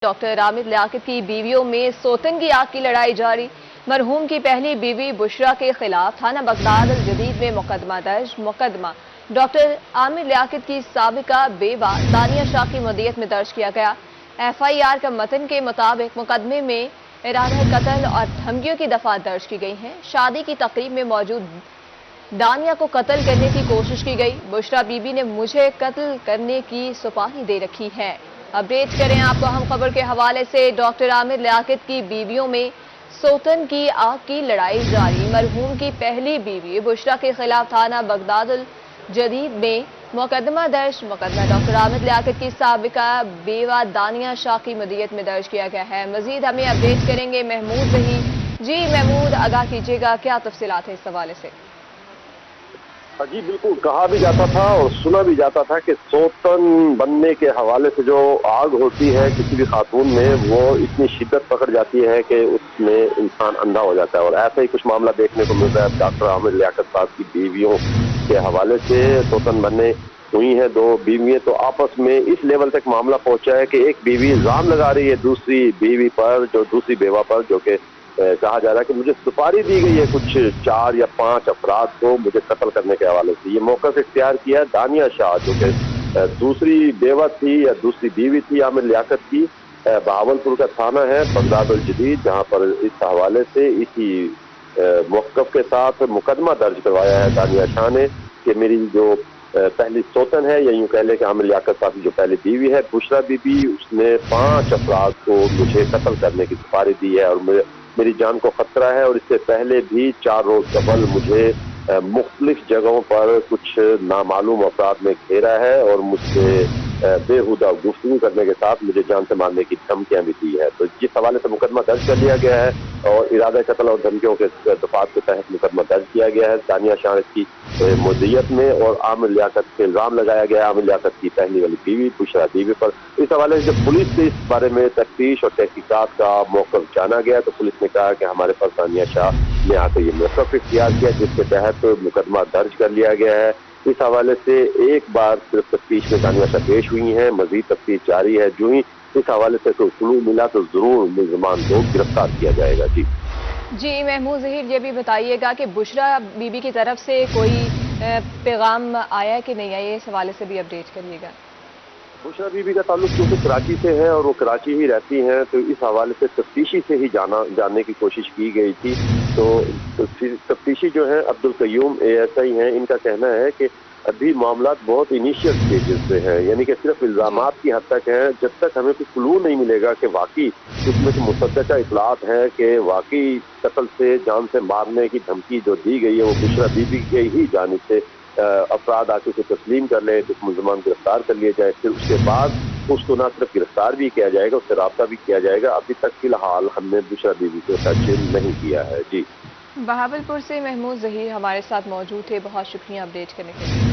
Doctor Aamir Liaquat की बीवियों में सोतन की आग की लड़ाई जारी। मरहूम की पहली बीवी बुशरा के खिलाफ थाना बगदाद अल जदीद में मुकदमा दर्ज। मुकदमा डॉक्टर आमिर लियाकत की साबिका बेवा दानिया शाह की मदियत में दर्ज किया गया। FIR का मतन के मुताबिक मुकदमे में इरादा कत्ल और धमकियों की दफा दर्ज की गई हैं। शादी की तकरीब में मौजूद दानिया को कत्ल करने की कोशिश की गई। बुशरा बीबी ने मुझे कत्ल करने की सुपारी दे रखी है। अपडेट करें आपको हम खबर के हवाले से। डॉक्टर आमिर लियाकत की बीवियों में सोतन की आग की लड़ाई जारी। मरहूम की पहली बीवी बुशरा के खिलाफ थाना बगदाद अल जदीद में मुकदमा दर्ज। मुकदमा डॉक्टर आमिर लियाकत की साबिका बेवा दानिया शाह की मदियत में दर्ज किया गया है। मजीद हमें अपडेट करेंगे महमूद जही। जी महमूद, आगाह कीजिएगा, क्या तफसीलात है इस हवाले से? जी बिल्कुल, कहा भी जाता था और सुना भी जाता था कि सोतन बनने के हवाले से जो आग होती है किसी भी खातून में, वो इतनी शिद्दत पकड़ जाती है कि उसमें इंसान अंधा हो जाता है। और ऐसा ही कुछ मामला देखने को मिल रहा है डॉक्टर आमिर लियाकत साहब की बीवियों के हवाले से। सोतन बनने हुई हैं दो बीवियां, तो आपस में इस लेवल तक मामला पहुंचा है कि एक बीवी इल्जाम लगा रही है दूसरी बीवी पर, जो दूसरी बेवा पर, जो कि कहा जा रहा है कि मुझे सुपारी दी गई है कुछ 4 या 5 अफराद को मुझे कत्ल करने के हवाले से। ये मौका से इख्तियार किया दानिया शाह, जो कि दूसरी बेवा थी या दूसरी बीवी थी आमिर लियाकत की। बहावलपुर का थाना है बगदाद अल जदीद, जहाँ पर इस हवाले से इसी मौक़िफ़ के साथ मुकदमा दर्ज करवाया है दानिया शाह ने कि मेरी जो पहली सोतन है, या यूँ कह लें कि आमिर लियाकत साहब की जो पहली बीवी है बुशरा बीबी, उसने 5 अफराद को मुझे कत्ल करने की सुपारी दी है और मेरी जान को खतरा है। और इससे पहले भी 4 रोज कबल मुझे मुख्तलिफ जगहों पर कुछ नामालूम अफराद में घेरा है और मुझसे बेहुदा गुफ्तगू करने के साथ मुझे जान से मारने की धमकियां भी दी है। तो जिस हवाले से मुकदमा दर्ज कर लिया गया है और इरादा कत्ल और धमकियों के दफात के तहत मुकदमा दर्ज किया गया है दानिया शाह की मुद्दत में, और आमिर लियाकत पे इल्जाम लगाया गया है आमिर लियाकत की पहली वाली बीवी बुशरा बीवी पर। इस हवाले से जब पुलिस से इस बारे में तफ्तीश और तहकीकात का मौक़िफ़ जाना गया तो पुलिस ने कहा कि हमारे पास दानिया शाह ने आकर ये मौक़िफ़ इख्तियार किया, जिसके तहत मुकदमा दर्ज कर लिया गया है। इस हवाले से एक बार सिर्फ तफ्तीश में दानिया शाह पेश हुई हैं, मजीद तफ्तीश जारी है। जो ही इस हवाले से कोई क्लू मिला तो जरूर मुल्ज़िमान को गिरफ्तार किया जाएगा। जी महमूद ज़हीर, ये भी बताइएगा कि बुशरा बीबी की तरफ से कोई पैगाम आया है कि नहीं आया, इस हवाले से भी अपडेट करिएगा। बुशरा बीबी का ताल्लुक क्योंकि कराची से है और वो कराची ही रहती हैं, तो इस हवाले से तफ्तीशी से ही जानने की कोशिश की गई थी। तो तफ्तीशी जो है अब्दुल कयूम ASI हैं, इनका कहना है कि अभी मामला बहुत इनिशियल स्टेजेस पे है, यानी कि सिर्फ इल्जामात की हद तक है। जब तक हमें कोई क्लू नहीं मिलेगा कि वाकई इसमें से मुसद्दका इतलात है कि वाकई कत्ल से जान से मारने की धमकी जो दी गई है वो बुशरा बीबी के ही जानिब से अफराद आके उसे तस्लीम कर ले, तो मुल्ज़िमान गिरफ्तार कर लिए जाए। फिर उसके बाद उसको न सिर्फ गिरफ्तार भी किया जाएगा, उससे राब्ता भी किया जाएगा। अभी तक फिलहाल हमने बुशरा बीबी को टच नहीं किया है। जी, बहावलपुर से महमूद ज़हीर हमारे साथ मौजूद थे, बहुत शुक्रिया अपडेट करने के लिए।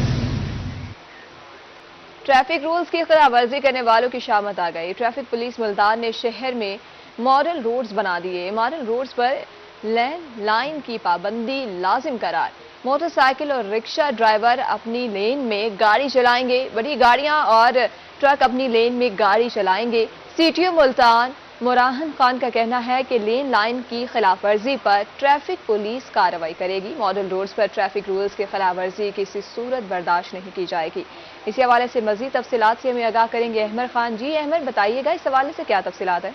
ट्रैफिक रूल्स की खिलाफ वर्जी करने वालों की शामत आ गई। ट्रैफिक पुलिस मुल्तान ने शहर में मॉडल रोड्स बना दिए। मॉडल रोड्स पर लेन लाइन की पाबंदी लाजिम करार। मोटरसाइकिल और रिक्शा ड्राइवर अपनी लेन में गाड़ी चलाएंगे, बड़ी गाड़ियां और ट्रक अपनी लेन में गाड़ी चलाएंगे। CTO मुल्तान मुराहन खान का कहना है कि लेन लाइन की खिलाफ वर्जी पर ट्रैफिक पुलिस कार्रवाई करेगी। मॉडल रोड्स पर ट्रैफिक रूल्स की खिलाफ वर्जी किसी सूरत बर्दाश्त नहीं की जाएगी। इसी हवाले से मजीद तफसीलात से हमें आगाह करेंगे अहमद खान। जी अहमद, बताइएगा इस हवाले से क्या तफसीलात है?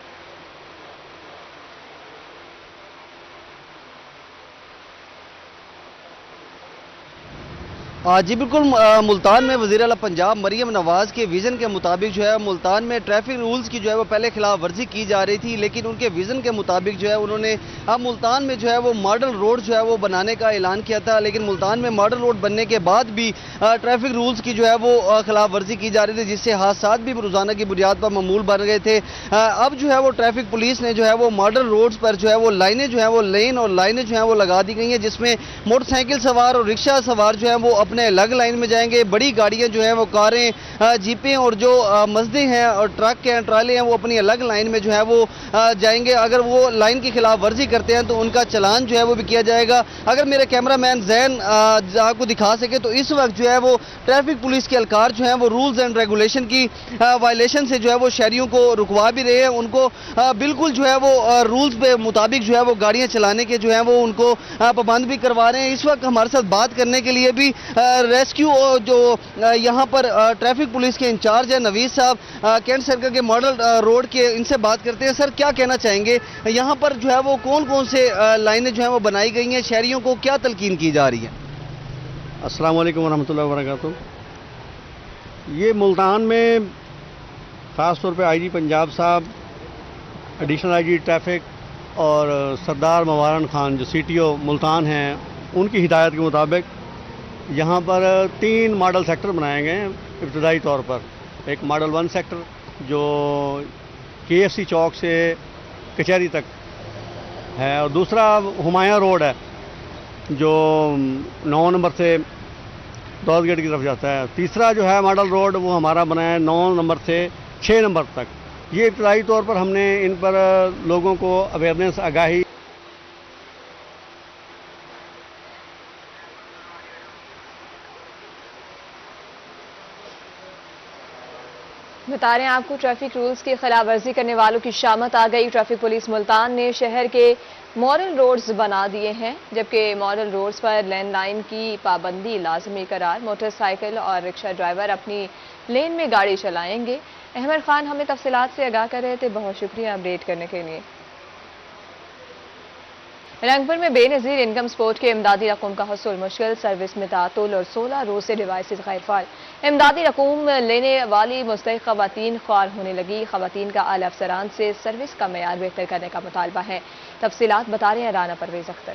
जी बिल्कुल, मुल्तान में वज़ीर आला पंजाब मरियम नवाज के विज़न के मुताबिक जो है मुल्तान में ट्रैफिक रूल्स की जो है वो पहले खिलाफ वर्जी की जा रही थी, लेकिन उनके विज़न के मुताबिक जो है उन्होंने अब मुल्तान में जो है वो मॉडल रोड जो है वो बनाने का ऐलान किया था। लेकिन मुल्तान में मॉडल रोड बनने के बाद भी ट्रैफिक रूल्स की जो है वो खिलाफ वर्जी की जा रही थी, जिससे हादसात भी रोज़ाना की बुनियाद पर मामूल बन गए थे। अब जो है वो ट्रैफिक पुलिस ने जो है वो मॉडल रोड्स पर जो है वो लाइनें जो है वो लेन और लाइनें जो है वो लगा दी गई हैं, जिसमें मोटरसाइकिल सवार और रिक्शा सवार जो है वो अपने अलग लाइन में जाएंगे, बड़ी गाड़ियां जो हैं वो कारें, जीपें और जो मजदे हैं और ट्रक हैं, ट्राले हैं, वो अपनी अलग लाइन में जो है वो जाएंगे। अगर वो लाइन की खिलाफ वर्जी करते हैं तो उनका चालान जो है वो भी किया जाएगा। अगर मेरे कैमरामैन जैन आपको दिखा सके तो इस वक्त जो है वो ट्रैफिक पुलिस के एहलकार जो हैं वो रूल्स एंड रेगुलेशन की वायलेशन से जो है वो शहरियों को रुकवा भी रहे हैं। उनको बिल्कुल जो है वो रूल्स पे मुताबिक जो है वो गाड़ियां चलाने के जो है वो उनको पाबंद भी करवा रहे हैं। इस वक्त हमारे साथ बात करने के लिए भी रेस्क्यू जो यहाँ पर ट्रैफिक पुलिस के इंचार्ज है नवीद साहब, कैंट सर्कल के मॉडल रोड के, इनसे बात करते हैं। सर, क्या कहना चाहेंगे, यहाँ पर जो है वो कौन कौन से लाइनें जो है वो बनाई गई हैं, शहरियों को क्या तलकीन की जा रही है? अस्सलाम वालेकुम वरहमतुल्लाहि वबरकातुहू। ये मुल्तान में ख़ास तौर पे आईजी पंजाब साहब, एडिशनल आईजी ट्रैफिक और सरदार मवारन खान जो सीटीओ मुल्तान हैं, उनकी हिदायत के मुताबिक यहाँ पर 3 मॉडल सेक्टर बनाए गए हैं इब्तदाई तौर पर। एक मॉडल 1 सेक्टर जो KFC चौक से कचहरी तक है, और दूसरा हुमायूं रोड है जो 9 नंबर से दौलत गेट की तरफ जाता है। तीसरा जो है मॉडल रोड वो हमारा बना है 9 नंबर से 6 नंबर तक। ये इब्तदाई तौर पर हमने इन पर लोगों को अवेयरनेस, आगाही बता रहे हैं आपको, ट्रैफिक रूल्स की खिलाफ वर्जी करने वालों की शामत आ गई। ट्रैफिक पुलिस मुल्तान ने शहर के मॉडल रोड्स बना दिए हैं, जबकि मॉडल रोड्स पर लेन लाइन की पाबंदी लाजमी करार। मोटरसाइकिल और रिक्शा ड्राइवर अपनी लेन में गाड़ी चलाएंगे। अहमद खान हमें तफसीलात से आगाह कर रहे थे, बहुत शुक्रिया अपडेट करने के लिए। रंगपुर में बेनज़ीर इनकम सपोर्ट के इमदादी रकूम का हसूल मुश्किल, सर्विस में तातुल और 16 रोज से डिवाइसेज गैर फाल। इमदादी रकूम लेने वाली मुस्तहिक खवातीन ख्वार होने लगी। खवातीन का आला अफसरान से सर्विस का मेयार बेहतर करने का मुतालबा है। तफसीलात बता रहे हैं राना परवेज अख्तर।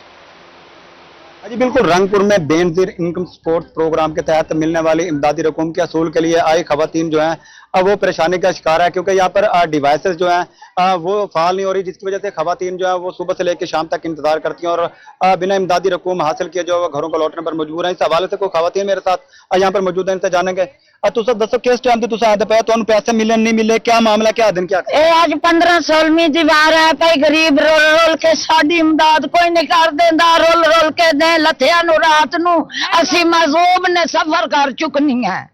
जी बिल्कुल, रंगपुर में बेनज़ीर इनकम सपोर्ट प्रोग्राम के तहत मिलने वाली इमदादी रकूम के असूल के लिए आई खवातीन जो हैं अब वो परेशानी का शिकार है, क्योंकि यहाँ पर डिवाइसेस जो हैं वो फाल नहीं हो रही, जिसकी वजह से खवातीन जो है वो सुबह से लेकर शाम तक इंतजार करती हैं और बिना इमदादी रकूम हासिल किए जो घरों को लौटने पर मजबूर हैं। इस हवाले से कोई खवातीन मेरे साथ यहाँ पर मौजूद है, इनसे जानेंगे। तुस दसो किस टाइम से तुस आए पे तो पैसे मिले नहीं मिले, क्या मामला, क्या दिन क्या? आज 15-16वीं दीवार है भाई, गरीब रोल रोल के साडी इमदाद कोई नहीं कर देंदा, रोल रोल के दे लथिया नु रात नु असी मजूब ने सफर कर चुकनी है।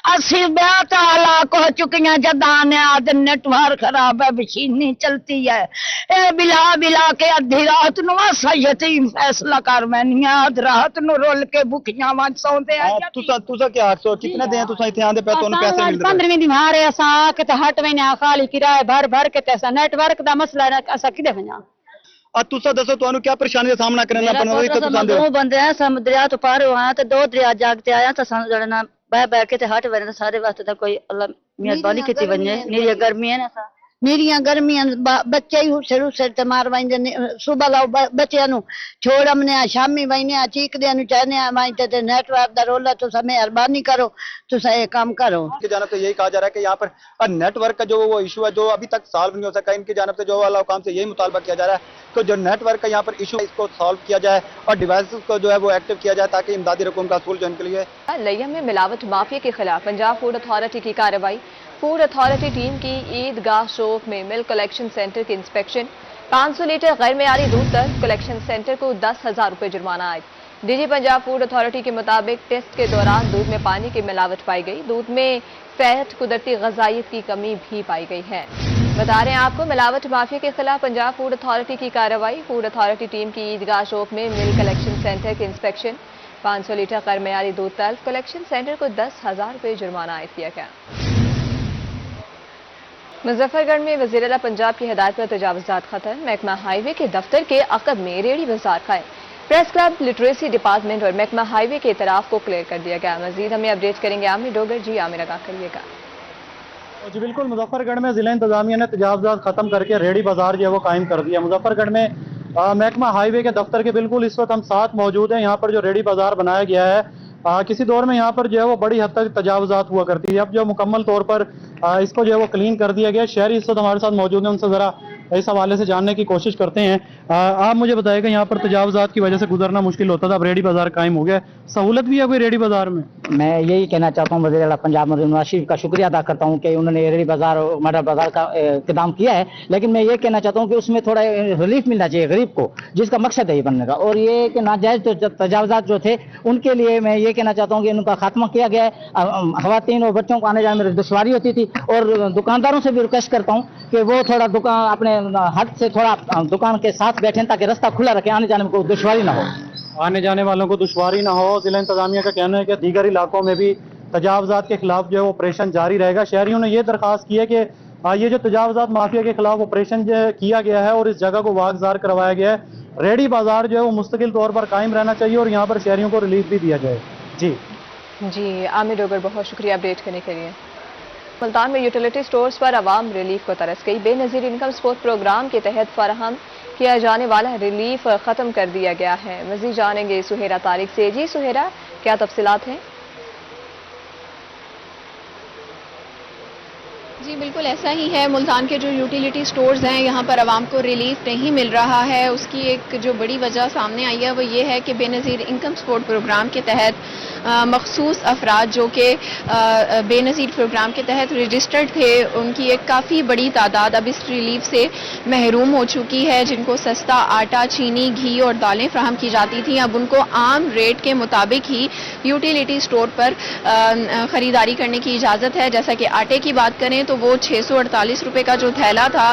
असी बेहद हालाक हो चुकियां, जदान आद नेटवर्क खराब है, मशीनी चलती है, ए बिला बिला के अद्धी रात नु असा यतीम फैसला कर मैनिया, अध रात नु रोल के भुखियां वंच सौंदे हैं। तुसा क्या 800 कितने दे तुसा इथे आंदे पे तो पैसे मिल रहे? 15वीं दीवार है, असा के ते हट वने खाली किराए भर भर के ते नेटवर्क दा मसला है, असा किदे वना। तुसा दसो तुहानू क्या परेशानी का सामना करना पड़ना? दो बंदे हैं, सम दरिया तो पार हुआ ते 2 दरिया जागते आया तो सन जड़ना बह बह के ते हट वने सारे वास्ते तो कोई अल्लाह मेहरबानी कीती वने। नीरी गर्मी है ना, नीरियां गर्मियां बच्चे ही शुरू से ते मार वंदे, सुबह लाओ बच्चियां नु छोड़ हमने शामी वने चीकदे नु चाहने वने ते नेटवर्क दा रोला, तुसा मेहरबानी करो, तुसा ये काम करो। इनकी जानब से यही कहा जा रहा है कि यहाँ पर नेटवर्क का जो वो इशू है जो अभी तक सॉल्व नहीं हो सका, इनकी जानब से जो अल्लाह काम से यही मुतालबा किया जा रहा है कि जो नेटवर्क का यहाँ पर इशू है इसको सॉल्व किया जाए और डिवाइसेस को जो है वो एक्टिव किया जाए, ताकि इमदादी रकूम का असूल जो इनके लिए। लिया में मिलावट माफिया के खिलाफ पंजाब फूड अथॉरिटी की कार्रवाई। फूड अथॉरिटी टीम की ईदगाह चौक में मिल्क कलेक्शन सेंटर की इंस्पेक्शन। 500 लीटर गैर मेयारी दूध तक कलेक्शन सेंटर को 10,000 रुपए जुर्माना आए। डीजी पंजाब फूड अथॉरिटी के मुताबिक टेस्ट के दौरान दूध में पानी की मिलावट पाई गई। दूध में फैट, कुदरती ग़िज़ाइयत की कमी भी पाई गई है। बता रहे हैं आपको, मिलावट माफिया के खिलाफ पंजाब फूड अथॉरिटी की कार्रवाई। फूड अथॉरिटी टीम की ईदगाह चौक में मिल्क कलेक्शन सेंटर की इंस्पेक्शन। 500 लीटर गैर मेयारी दूध तक कलेक्शन सेंटर को 10,000 रुपए जुर्माना आयद किया गया। मुजफ्फरगढ़ में वज़ीर आला पंजाब की हिदायत पर तजावुज़ात खत्म। महकमा हाईवे के दफ्तर के अक़ब में रेहड़ी बाजार कायम। प्रेस क्लब, लिटरेसी डिपार्टमेंट और महकमा हाईवे के इतराफ़ को क्लियर कर दिया गया। मजीद हमें अपडेट करेंगे आमिर डोगर। जी आमिर, आगाह करिएगा। जी बिल्कुल, मुजफ्फरगढ़ में जिला इंतजामिया ने तजावुज़ात खत्म करके रेहड़ी बाजार जो है वो कायम कर दिया। मुजफ्फरगढ़ में महकमा हाईवे के दफ्तर के बिल्कुल इस वक्त हम साथ मौजूद हैं। यहाँ पर जो रेहड़ी बाजार बनाया गया है, किसी दौर में यहाँ पर जो है वो बड़ी हद तक तजावुज़ात हुआ करती है, अब जो मुकम्मल तौर पर इसको जो है वो क्लीन कर दिया गया। शहरी इस वक्त हमारे साथ मौजूद हैं, उनसे ज़रा इस हवाले से जानने की कोशिश करते हैं। आप मुझे बताइएगा, यहाँ पर तजावुज़ात की वजह से गुजरना मुश्किल होता था, अब रेडी बाजार कायम हो गया, सहूलत भी है कोई रेडी बाजार में? मैं यही कहना चाहता हूँ वज़ीर आला पंजाब नवाज शरीफ का शुक्रिया अदा करता हूँ कि उन्होंने रेडी बाजार और मॉडल बाजार का इक़दाम किया है, लेकिन मैं ये कहना चाहता हूँ कि उसमें थोड़ा रिलीफ मिलना चाहिए गरीब को, जिसका मकसद है ये बनने का। और ये कि नाजायज़ तजावुज़ात जो थे उनके लिए मैं ये कहना चाहता हूँ कि उनका खात्मा किया गया है। ख़वातीन और बच्चों को आने जाने में दुश्वारी होती थी, और दुकानदारों से भी रिक्वेस्ट करता हूँ कि वो थोड़ा दुकान अपने हट से थोड़ा दुकान के साथ बैठें ताकि रास्ता खुला रखें, आने जाने में कोई दुश्वारी ना हो, आने जाने वालों को दुश्वारी ना हो। जिला इंतजामिया का कहना है कि दीगर इलाकों में भी तजावुज़ात के खिलाफ जो है ऑपरेशन जारी रहेगा। शहरियों ने यह दरख्वास्त की है कि ये जो तजावुज़ात माफिया के खिलाफ ऑपरेशन जो किया गया है और इस जगह को वागजार करवाया गया है, रेडी बाजार जो है वो मुस्तकिल तौर पर कायम रहना चाहिए और यहाँ पर शहरियों को रिलीफ भी दिया जाए। जी आमिर डोगर, बहुत शुक्रिया अपडेट करने के लिए। मुल्तान में यूटिलिटी स्टोर्स पर आवाम रिलीफ को तरस गई। बेनज़ीर इनकम सपोर्ट प्रोग्राम के तहत फराहम किया जाने वाला रिलीफ ख़त्म कर दिया गया है। मज़ीद जानेंगे सुहेरा तारिक से। जी सुहेरा, क्या तफसीलात हैं? जी बिल्कुल ऐसा ही है। मुल्तान के जो यूटिलिटी स्टोर्स हैं यहाँ पर आवाम को रिलीफ नहीं मिल रहा है। उसकी एक जो बड़ी वजह सामने आई है वो ये है कि बेनज़ीर इनकम सपोर्ट प्रोग्राम के तहत मखसूस अफराद जो कि बेनज़ीर प्रोग्राम के तहत रजिस्टर्ड थे, उनकी एक काफ़ी बड़ी तादाद अब इस रिलीफ से महरूम हो चुकी है। जिनको सस्ता आटा, चीनी, घी और दालें फ्राहम की जाती थी, अब उनको आम रेट के मुताबिक ही यूटिलिटी स्टोर पर ख़रीदारी करने की इजाज़त है। जैसा कि आटे की बात करें तो वो 648 रुपये का जो थैला था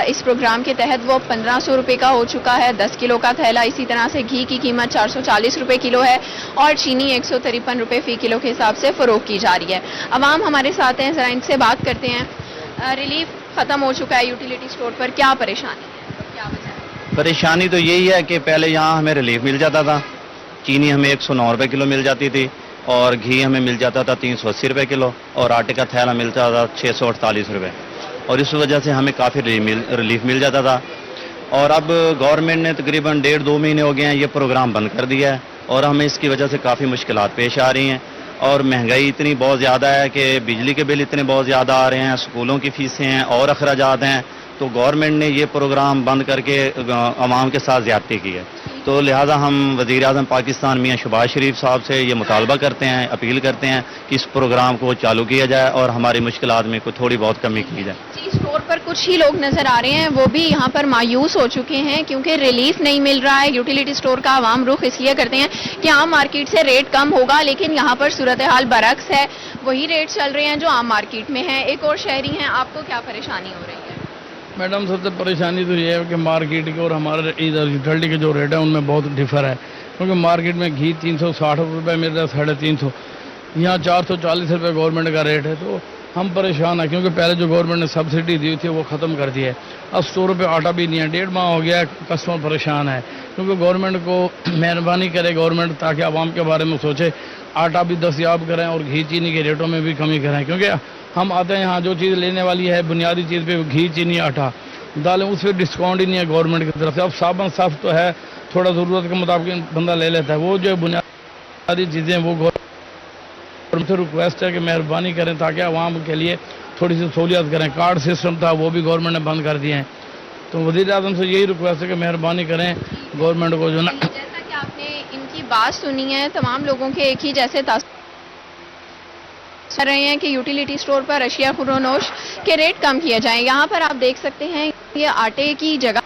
इस प्रोग्राम के तहत वो 1500 रुपये का हो चुका है, 10 किलो का थैला। इसी तरह से घी की कीमत 440 रुपये किलो है और चीनी 153 रुपये फ़ी किलो के हिसाब से फ़रोख्त की जा रही है। अवाम हमारे साथ हैं, ज़रा इनसे बात करते हैं। रिलीफ ख़त्म हो चुका है यूटिलिटी स्टोर पर, क्या परेशानी है, क्या वजह है? परेशानी तो यही है कि पहले यहाँ हमें रिलीफ मिल जाता था, चीनी हमें 109 रुपये किलो मिल जाती थी और घी हमें मिल जाता था 380 रुपये किलो और आटे का थैला मिलता था 648 रुपये, और इस वजह से हमें काफ़ी रिलीफ मिल जाता था। और अब गवर्नमेंट ने तकरीबन 1.5-2 महीने हो गए हैं ये प्रोग्राम बंद कर दिया है और हमें इसकी वजह से काफ़ी मुश्किलात पेश आ रही हैं। और महंगाई इतनी बहुत ज़्यादा है कि बिजली के बिल इतने बहुत ज़्यादा आ रहे हैं, स्कूलों की फ़ीसें हैं और अखराजात हैं, तो गवर्नमेंट ने ये प्रोग्राम बंद करके आवाम के साथ ज़्यादती की है। तो लिहाजा हम वज़ीर आज़म पाकिस्तान मियां शहबाज शरीफ साहब से ये मुतालबा करते हैं, अपील करते हैं कि इस प्रोग्राम को चालू किया जाए और हमारी मुश्किलात में कोई थोड़ी बहुत कमी की जाए। जी, स्टोर पर कुछ ही लोग नजर आ रहे हैं, वो भी यहाँ पर मायूस हो चुके हैं क्योंकि रिलीफ नहीं मिल रहा है। यूटिलिटी स्टोर का आवाम रुख इसलिए करते हैं कि आम मार्केट से रेट कम होगा, लेकिन यहाँ पर सूरत हाल बरक्स है, वही रेट चल रहे हैं जो आम मार्केट में है। एक और शहरी हैं, आपको क्या परेशानी हो रही है? मैडम सबसे परेशानी तो ये है कि मार्केट के और हमारे इधर यूटिलिटी के जो रेट है उनमें बहुत डिफर है, क्योंकि मार्केट में घी 360 रुपये मिल रहा है, 350, यहाँ 440 रुपये गवर्नमेंट का रेट है। तो हम परेशान हैं क्योंकि पहले जो गवर्नमेंट ने सब्सिडी दी थी वो ख़त्म कर दी है, अब स्टोरों पे आटा भी नहीं है। 1.5 माह हो गया है, कस्टमर परेशान है। क्योंकि गवर्नमेंट को मेहरबानी करे गवर्नमेंट, ताकि आवाम के बारे में सोचे, आटा भी दस्तयाब करें और घी चीनी के रेटों में भी कमी करें। क्योंकि हम आते हैं यहाँ, जो चीज़ लेने वाली है बुनियादी चीज़ पे घी चीनी आटा दालें, उस पर डिस्काउंट ही नहीं है गवर्नमेंट की तरफ से। अब साबुन सर्फ तो है, थोड़ा ज़रूरत के मुताबिक बंदा ले लेता है, वो जो बुनियादी चीज़ें वो गवर्नमेंट से रिक्वेस्ट है कि मेहरबानी करें ताकि आवाम के लिए थोड़ी सी सहूलियत करें। कार्ड सिस्टम था वो भी गवर्नमेंट ने बंद कर दिए हैं, तो वज़ीर आज़म से यही रिक्वेस्ट है कि मेहरबानी करें गवर्नमेंट को जो ना। जैसा कि आपने इनकी बात सुनी है, तमाम लोगों के एक ही जैसे कर रहे हैं कि यूटिलिटी स्टोर पर अशिया खुरोनोश के रेट कम किए जाएं। यहाँ पर आप देख सकते हैं ये आटे की जगह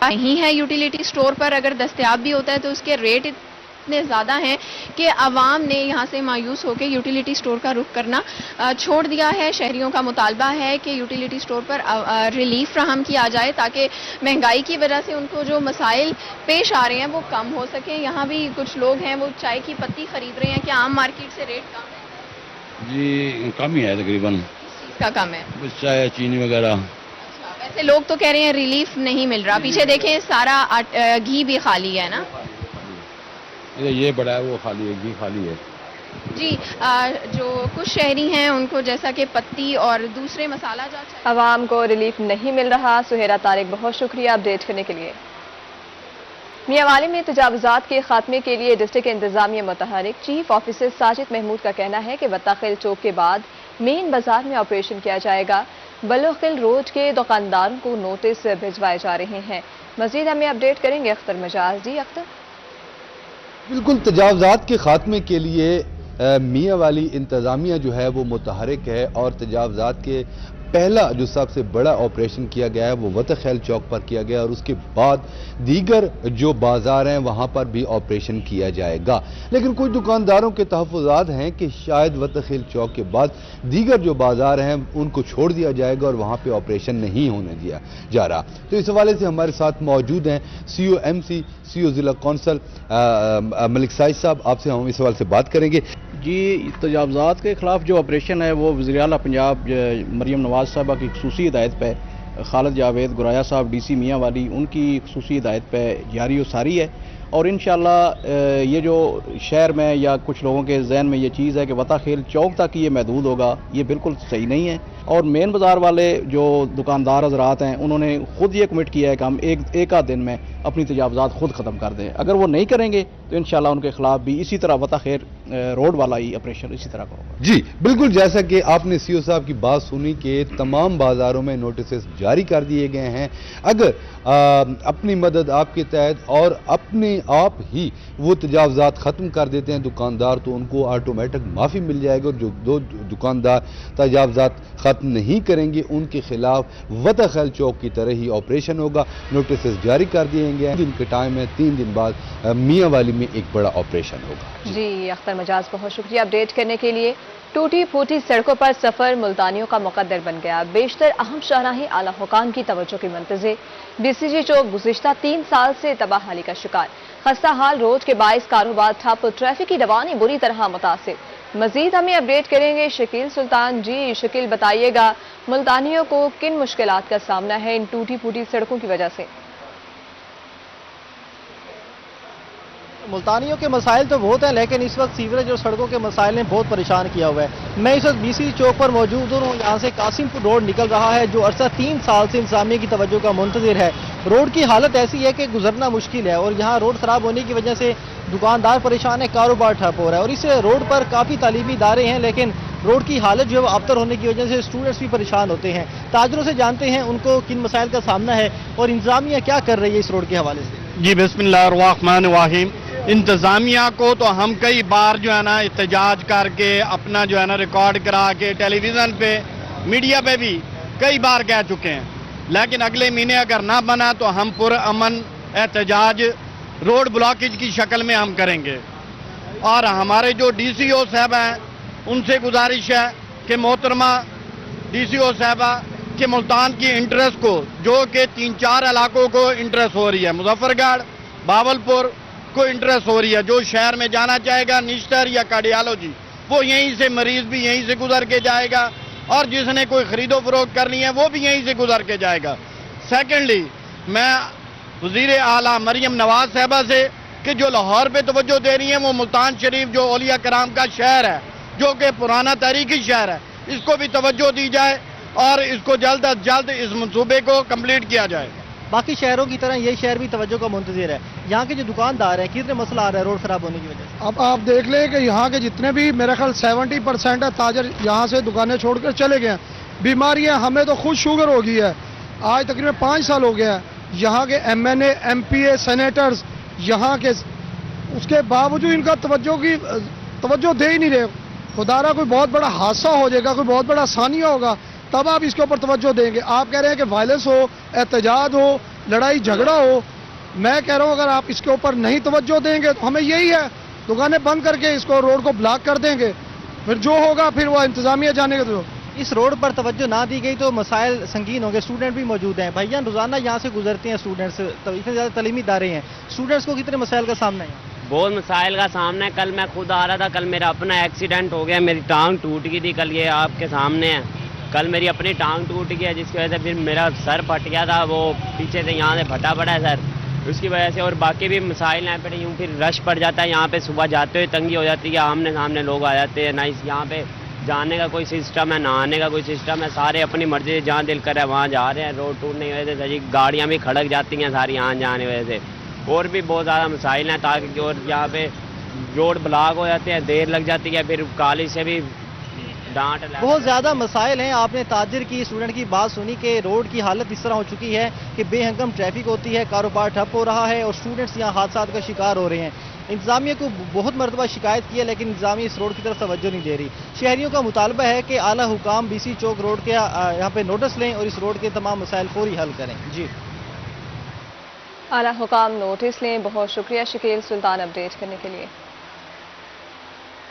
नहीं है यूटिलिटी स्टोर पर, अगर दस्तयाब भी होता है तो उसके रेट इतने ज़्यादा हैं कि आवाम ने यहाँ से मायूस होकर यूटिलिटी स्टोर का रुख करना छोड़ दिया है। शहरियों का मुतालबा है कि यूटिलिटी स्टोर पर रिलीफ फ्राहम किया जाए ताकि महंगाई की वजह से उनको जो मसाइल पेश आ रहे हैं वो कम हो सकें। यहाँ भी कुछ लोग हैं वो चाय की पत्ती खरीद रहे हैं, कि आम मार्केट से रेट कम है? जी कम ही है तकरीबन। किस चीज़ का कम है? कुछ चाय चीनी वगैरह। वैसे लोग तो कह रहे हैं रिलीफ नहीं मिल रहा। पीछे देखें सारा घी भी खाली है ना, ये बड़ा है वो खाली है, घी खाली है। जी जो कुछ शहरी हैं उनको जैसा कि पत्ती और दूसरे मसाला जात आवाम को रिलीफ नहीं मिल रहा। सुहेरा तारिक, बहुत शुक्रिया अपडेट करने के लिए। मियांवाली में तजावुज़ात के खात्मे के लिए डिस्ट्रिक्ट इंतजामिया मुतहरिक चीफ ऑफिसर साजिद महमूद का कहना है कि वत्ताखिल चौक के बाद मेन बाजार में ऑपरेशन किया जाएगा। बलोखिल रोड के दुकानदारों को नोटिस भिजवाए जा रहे हैं। मजीद हमें अपडेट करेंगे अख्तर मजाज। जी अख्तर। बिल्कुल, तजावजात के खात्मे के लिए मियाँ वाली इंतज़ामिया जो है वो मुतहरिक है और तजावजात के पहला जो सबसे बड़ा ऑपरेशन किया गया है वो वतखैल चौक पर किया गया और उसके बाद दीगर जो बाजार हैं वहाँ पर भी ऑपरेशन किया जाएगा। लेकिन कुछ दुकानदारों के तहफ़्फ़ुज़ात हैं कि शायद वतखैल चौक के बाद दीगर जो बाजार हैं उनको छोड़ दिया जाएगा और वहाँ पे ऑपरेशन नहीं होने दिया जा रहा। तो इस हवाले से हमारे साथ मौजूद हैं COMC CO ज़िला कौंसल मलिक साइद साहब, आपसे हम इस हवाले से बात करेंगे। जी, तजावजात के ख़िलाफ़ जो ऑपरेशन है वो वज़ीर आला पंजाब मरियम नवाज़ साहबा की खुसूसी हिदायत पे खालिद जावेद गुराया साहब DC मियाँ वाली उनकी खुसूसी हिदायत पे जारी व सारी है। और इंशाअल्लाह ये जो शहर में या कुछ लोगों के जहन में ये चीज़ है कि वताखेल चौक तक ये महदूद होगा, ये बिल्कुल सही नहीं है। और मेन बाज़ार वाले जो दुकानदार हजरात हैं उन्होंने खुद ये कमिट किया है कि हम एक आध दिन में अपनी तजावजात खुद ख़त्म कर दें। अगर वो नहीं करेंगे तो इंशाअल्लाह उनके खिलाफ भी इसी तरह वताखेल रोड वाला ही ऑपरेशन इसी तरह का होगा। जी बिल्कुल, जैसा कि आपने CO साहब की बात सुनी कि तमाम बाज़ारों में नोटिस जारी कर दिए गए हैं। अगर अपनी मदद आपके तहत और अपने आप ही वो तजावजात ख़त्म कर देते हैं दुकानदार तो उनको ऑटोमेटिक माफ़ी मिल जाएगी और जो दो दुकानदार तजावजात ख़त्म नहीं करेंगे उनके खिलाफ वतखैल चौक की तरह ही ऑपरेशन होगा। नोटिस जारी कर दिए गए हैं। 3 दिन के टाइम है, 3 दिन बाद मियाँ वाली में एक बड़ा ऑपरेशन होगा। जी अख्तर मजाज, बहुत शुक्रिया अपडेट करने के लिए। टूटी फूटी सड़कों पर सफर मुल्तानियों का मुकद्दर बन गया। बेशतर अहम शाहराहें आला हुकाम की तवज्जो के मुंतज़िर। BCG चौक गुज़िश्ता 3 साल से तबाहाली का शिकार। खस्ता हाल रोड के बाइस कारोबार ठप, ट्रैफिक की रवानी बुरी तरह मुतासिर। मजीद हमें अपडेट करेंगे शकील सुल्तान। जी शकील, बताइएगा मुल्तानियों को किन मुश्किलात का सामना है इन टूटी फूटी सड़कों की वजह से? मुल्तानियों के मसाइल तो बहुत हैं, लेकिन इस वक्त सीवरेज और सड़कों के मसाइल ने बहुत परेशान किया हुआ है। मैं इस वक्त BCG चौक पर मौजूद हूँ। यहाँ से कासिमपुर रोड निकल रहा है जो अरसा 3 साल से इंतजामिया की तवज्जो का मुंतज़िर है। रोड की हालत ऐसी है कि गुजरना मुश्किल है और यहाँ रोड ख़राब होने की वजह से दुकानदार परेशान है, कारोबार ठप हो रहा है। और इस रोड पर काफ़ी तालीमी इदारे हैं, लेकिन रोड की हालत जो है अबतर होने की वजह से स्टूडेंट्स भी परेशान होते हैं। ताजरों से जानते हैं उनको किन मसाइल का सामना है और इंतजामिया क्या कर रही है इस रोड के हवाले से। जी बिस्मिल्लाहिर्रहमानिर्रहीम। इंतज़ामिया को तो हम कई बार जो है ना एहतजाज करके अपना जो है ना रिकॉर्ड करा के टेलीविज़न पे मीडिया पे भी कई बार कह चुके हैं, लेकिन अगले महीने अगर ना बना तो हम पुरअमन एहतजाज रोड ब्लॉकेज की शक्ल में हम करेंगे। और हमारे जो DCO साहब हैं उनसे गुजारिश है कि मोहतरमा DCO साहबा के मुल्तान की इंटरेस्ट को जो कि 3-4 इलाकों को इंटरेस्ट हो रही है, मुजफ्फरगढ़, बावलपुर को इंटरेस्ट हो रही है, जो शहर में जाना चाहेगा निश्तर या कार्डियोलॉजी वो यहीं से, मरीज भी यहीं से गुजर के जाएगा और जिसने कोई खरीदो फरोख्त करनी है वो भी यहीं से गुजर के जाएगा। सेकेंडली, मैं वज़ीर आला मरियम नवाज साहबा से कि जो लाहौर पे तवज्जो दे रही है वो मुल्तान शरीफ जो औलिया कराम का शहर है, जो कि पुराना तारीखी शहर है, इसको भी तवज्जो दी जाए और इसको जल्द अज जल्द इस मंसूबे को कंप्लीट किया जाए। बाकी शहरों की तरह ये शहर भी तवज्जो का मुंतज़िर है। यहाँ के जो दुकानदार हैं कितने मसला आ रहा है रोड खराब होने की वजह से? अब आप देख लें कि यहाँ के जितने भी मेरे ख्याल 70% है ताजर यहाँ से दुकानें छोड़कर चले गए हैं। बीमारियाँ, हमें तो खुद शुगर हो गई है, आज तकरीबन 5 साल हो गया है। यहाँ के MNA MPA सेनेटर्स यहाँ के, उसके बावजूद इनका तवज्जो दे ही नहीं रहे। खुदारा कोई बहुत बड़ा हादसा हो जाएगा, कोई बहुत बड़ा आसानियाँ होगा तब आप इसके ऊपर तवज्जो देंगे। आप कह रहे हैं कि वायलेंस हो, एहतजाज हो, लड़ाई झगड़ा हो। मैं कह रहा हूँ अगर आप इसके ऊपर नहीं तवज्जो देंगे तो हमें यही है, दुकानें बंद करके इसको रोड को ब्लॉक कर देंगे, फिर जो होगा फिर वो इंतजामिया जानेगा। तो इस रोड पर तवज्जो ना दी गई तो मसाइल संगीन होंगे। स्टूडेंट भी मौजूद हैं भैया, रोजाना यहाँ से गुजरते हैं स्टूडेंट्स, तो इतने ज़्यादा तालीमी इदारे हैं, स्टूडेंट्स को कितने मसाइल का सामना है? बहुत मसाइल का सामना है। कल मैं खुद आ रहा था, कल मेरा अपना एक्सीडेंट हो गया, मेरी टांग टूट गई थी, कल ये आपके सामने है। कल मेरी अपनी टांग टूट गई है जिसकी वजह से फिर मेरा सर फट गया था, वो पीछे से यहाँ से फटा पड़ा है सर, उसकी वजह से। और बाकी भी मसाइल हैं, फिर यूँ फिर रश पड़ जाता है यहाँ पे, सुबह जाते हुए तंगी हो जाती है, आमने सामने लोग आ जाते हैं, ना इस यहाँ पे जाने का कोई सिस्टम है, ना आने का कोई सिस्टम है, सारे अपनी मर्जी से जहाँ दिल करे वहाँ जा रहे हैं। रोड टूटने की वजह से गाड़ियाँ भी खड़क जाती हैं सारी यहाँ जाने की वजह से। और भी बहुत ज़्यादा मसाइल हैं, ताकि और यहाँ पे रोड ब्लॉक हो जाते हैं, देर लग जाती है, फिर कॉलेज से भी डांट बहुत ज़्यादा मसाइल हैं। आपने ताजिर की, स्टूडेंट की बात सुनी कि रोड की हालत इस तरह हो चुकी है कि बेहंगम ट्रैफिक होती है, कारोबार ठप हो रहा है और स्टूडेंट्स यहाँ हादसात का शिकार हो रहे हैं। इंतजामिया को बहुत मरतबा शिकायत की है लेकिन इंतजामिया इस रोड की तरफ तवज्जो नहीं दे रही। शहरियों का मुतालबा है कि आला हुकाम BC चौक रोड के यहाँ पे नोटिस लें और इस रोड के तमाम मसाइल फौरी हल करें। जी, आला हुकाम नोटिस लें। बहुत शुक्रिया शकील सुल्तान अपडेट करने के लिए।